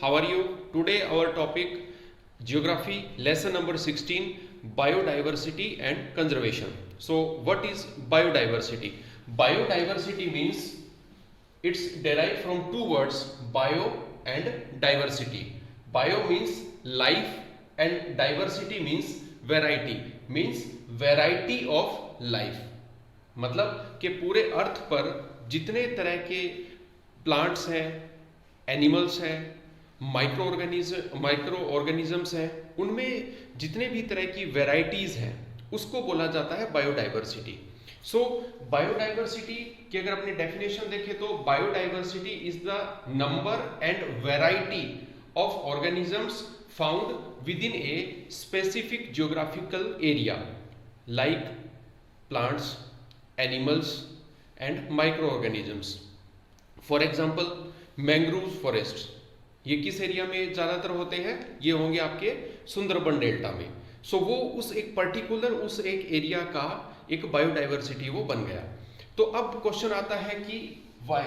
How are you? Today our topic Geography lesson number 16, biodiversity and conservation. So what is biodiversity? Biodiversity means it's derived from two words, bio and diversity. Bio means life and diversity means variety of life. मतलब कि पूरे अर्थ पर जितने तरह के plants हैं, animals हैं, micro organisms हैं, उनमें जितने भी तरह की वेराइटीज हैं उसको बोला जाता है बायोडाइवर्सिटी. सो बायोडाइवर्सिटी की अगर अपनी डेफिनेशन देखें तो biodiversity is the number and variety of organisms found with in a specific geographical area like plants, animals and micro organisms. For example mangrove forest, ये किस एरिया में ज़्यादातर होते हैं? ये होंगे आपके सुंदरबन डेल्टा में. सो वो उस एक पर्टिकुलर उस एक एरिया का एक बायोडाइवर्सिटी वो बन गया. तो अब क्वेश्चन आता है कि वाई,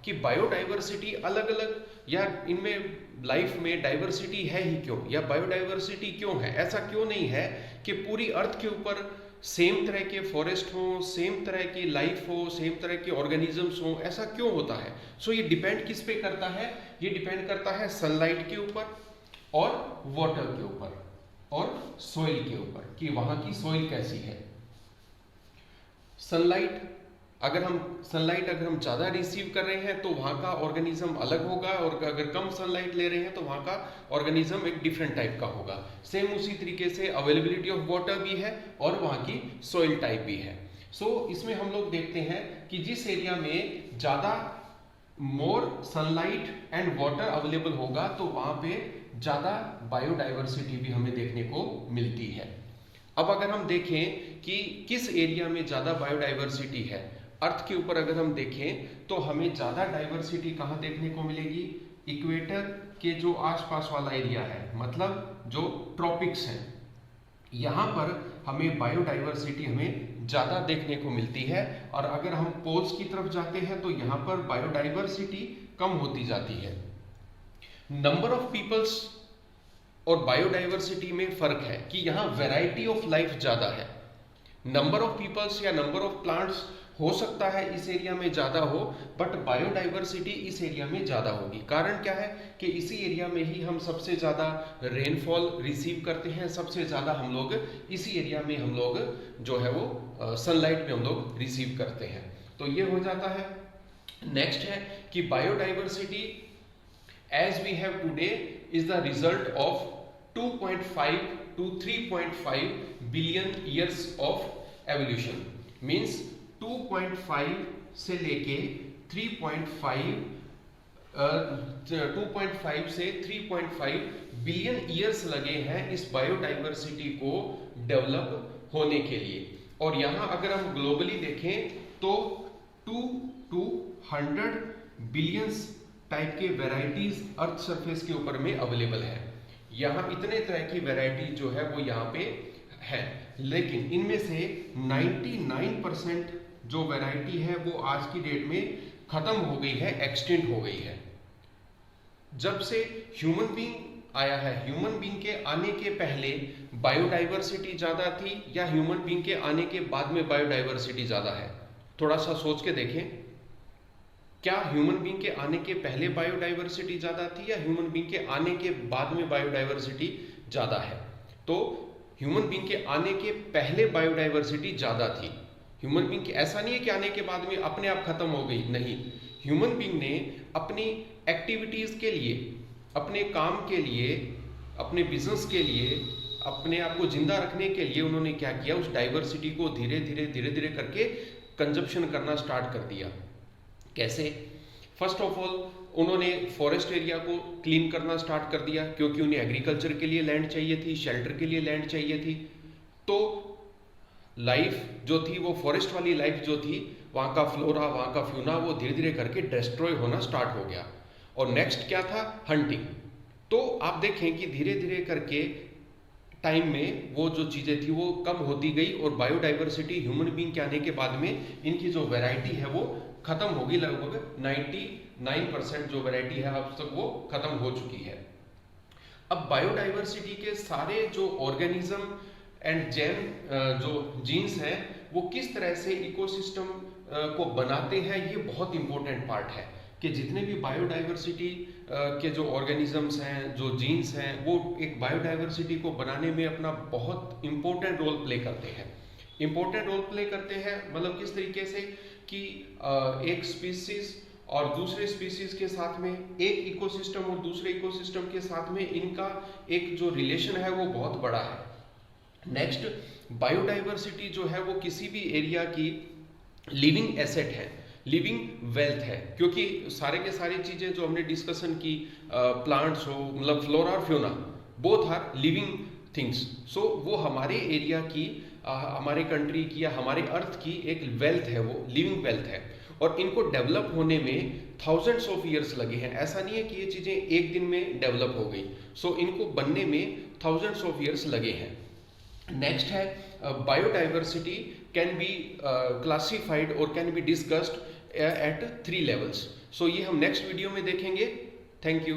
कि बायोडाइवर्सिटी अलग अलग या इनमें लाइफ में डाइवर्सिटी है ही क्यों, या बायोडाइवर्सिटी क्यों है? ऐसा क्यों नहीं है कि पूरी अर्थ के ऊपर सेम तरह के फॉरेस्ट हो, सेम तरह की लाइफ हो, सेम तरह के ऑर्गेनिजम्स हो? ऐसा क्यों होता है? सो ये डिपेंड किस पे करता है? ये डिपेंड करता है सनलाइट के ऊपर और वाटर के ऊपर और सॉइल के ऊपर, कि वहां की सॉइल कैसी है. सनलाइट अगर हम ज़्यादा रिसीव कर रहे हैं तो वहाँ का ऑर्गेनिज्म अलग होगा, और अगर कम सनलाइट ले रहे हैं तो वहाँ का ऑर्गेनिज्म एक डिफरेंट टाइप का होगा. सेम उसी तरीके से अवेलेबिलिटी ऑफ वाटर भी है और वहाँ की सॉइल टाइप भी है. सो इसमें हम लोग देखते हैं कि जिस एरिया में ज़्यादा मोर सनलाइट एंड वाटर अवेलेबल होगा तो वहाँ पे ज़्यादा बायोडाइवर्सिटी भी हमें देखने को मिलती है. अब अगर हम देखें कि किस एरिया में ज़्यादा बायोडाइवर्सिटी है, अर्थ के ऊपर अगर हम देखें तो हमें ज़्यादा डाइवर्सिटी कहाँ देखने को मिलेगी? इक्वेटर के जो आसपास वाला एरिया है, मतलब जो ट्रॉपिक्स हैं, यहाँ पर हमें बायोडाइवर्सिटी हमें ज़्यादा देखने को मिलती है. और अगर हम पोल्स की तरफ जाते हैं तो यहाँ पर बायोडाइवर्सिटी कम होती जाती है. नंबर ऑफ पीपल्स और बायोडाइवर्सिटी में फर्क है कि यहाँ वैरायटी ऑफ लाइफ ज़्यादा है. नंबर ऑफ पीपल्स या नंबर ऑफ प्लांट्स हो सकता है इस एरिया में ज़्यादा हो, बट बायोडाइवर्सिटी इस एरिया में ज़्यादा होगी. कारण क्या है कि इसी एरिया में ही हम सबसे ज़्यादा रेनफॉल रिसीव करते हैं, सबसे ज़्यादा हम लोग इसी एरिया में हम लोग जो है वो सनलाइट में हम लोग रिसीव करते हैं. तो ये हो जाता है. नेक्स्ट है कि biodiversity as we have today is the result of 2.5 to 3.5 billion years of evolution. Means 2.5 से लेके 2.5 से 3.5 बिलियन ईयर्स लगे हैं इस बायोडाइवर्सिटी को डेवलप होने के लिए. और यहाँ अगर हम ग्लोबली देखें तो 2 to 100 बिलियंस टाइप के वेराइटीज अर्थ सरफेस के ऊपर में अवेलेबल है. यहाँ इतने तरह की वैरायटी जो है वो यहाँ पे है, लेकिन इनमें से 99% जो वैरायटी है वो आज की डेट में खत्म हो गई है, एक्सटिंक्ट हो गई है. जब से ह्यूमन बीइंग आया है, ह्यूमन बीइंग के आने के पहले बायोडाइवर्सिटी ज़्यादा थी या ह्यूमन बीइंग के आने के बाद में बायोडाइवर्सिटी ज़्यादा है? थोड़ा सा सोच के देखें. क्या ह्यूमन बीइंग के आने के पहले बायोडाइवर्सिटी ज़्यादा थी या ह्यूमन बीइंग के आने के बाद में बायोडाइवर्सिटी ज़्यादा है? तो ह्यूमन बीइंग के आने के पहले बायोडाइवर्सिटी ज़्यादा थी. ह्यूमन बीइंग के ऐसा नहीं है कि आने के बाद में अपने आप खत्म हो गई, नहीं. ह्यूमन बीइंग ने अपनी एक्टिविटीज़ के लिए, अपने काम के लिए, अपने बिजनेस के लिए, अपने आप को जिंदा रखने के लिए उन्होंने क्या किया? उस डाइवर्सिटी को धीरे धीरे करके कंजप्शन करना स्टार्ट कर दिया. कैसे? फर्स्ट ऑफ ऑल उन्होंने फॉरेस्ट एरिया को क्लीन करना स्टार्ट कर दिया, क्योंकि उन्हें एग्रीकल्चर के लिए लैंड चाहिए थी, शेल्टर के लिए लैंड चाहिए थी. तो लाइफ जो थी वो फॉरेस्ट वाली लाइफ जो थी, वहाँ का फ्लोरा, वहाँ का फ्यूना, वो धीरे धीरे करके डिस्ट्रॉय होना स्टार्ट हो गया. और नेक्स्ट क्या था? हंटिंग. तो आप देखें कि धीरे धीरे करके टाइम में वो जो चीज़ें थी वो कम होती गई और बायोडाइवर्सिटी ह्यूमन बीइंग के आने के बाद में इनकी जो वैरायटी है वो खत्म होगी, लगभग 99% जो वैरायटी है अब तक वो खत्म हो चुकी है। अब बायोडाइवर्सिटी के सारे जो ऑर्गेनिज्म एंड जो जीन्स हैं वो किस तरह से इकोसिस्टम को बनाते हैं, ये बहुत इंपॉर्टेंट पार्ट है कि जितने भी बायोडाइवर्सिटी के जो ऑर्गेनिजम्स हैं, जो जीन्स हैं, वो एक बायोडाइवर्सिटी को बनाने में अपना बहुत इंपॉर्टेंट रोल प्ले करते हैं। इंपॉर्टेंट रोल प्ले करते हैं मतलब किस तरीके से कि एक स्पीसीज और दूसरे स्पीसीज के साथ में, एक इकोसिस्टम और दूसरे इकोसिस्टम के साथ में इनका एक जो रिलेशन है वो बहुत बड़ा है। नेक्स्ट, बायोडाइवर्सिटी जो है वो किसी भी एरिया की लिविंग एसेट है, लिविंग वेल्थ है, क्योंकि सारे के सारी चीजें जो हमने डिस्कशन की, प्लांट्स हो मतलब फ्लोरा और fauna, both are living things. So वो हमारे एरिया की, हमारे कंट्री की या हमारे अर्थ की एक वेल्थ है, वो लिविंग वेल्थ है, और इनको डेवलप होने में थाउजेंड्स ऑफ ईयर्स लगे हैं। ऐसा नहीं है कि ये चीजें एक दिन में डेवलप हो गई। सो इनको बनने में थाउजेंड्स ऑफ ईयर्स लगे हैं। नेक्स्ट है बायोडाइवर्सिटी कैन बी क्लासिफाइड और can be discussed at 3 levels. So ये हम नेक्स्ट वीडियो में देखेंगे। Thank you.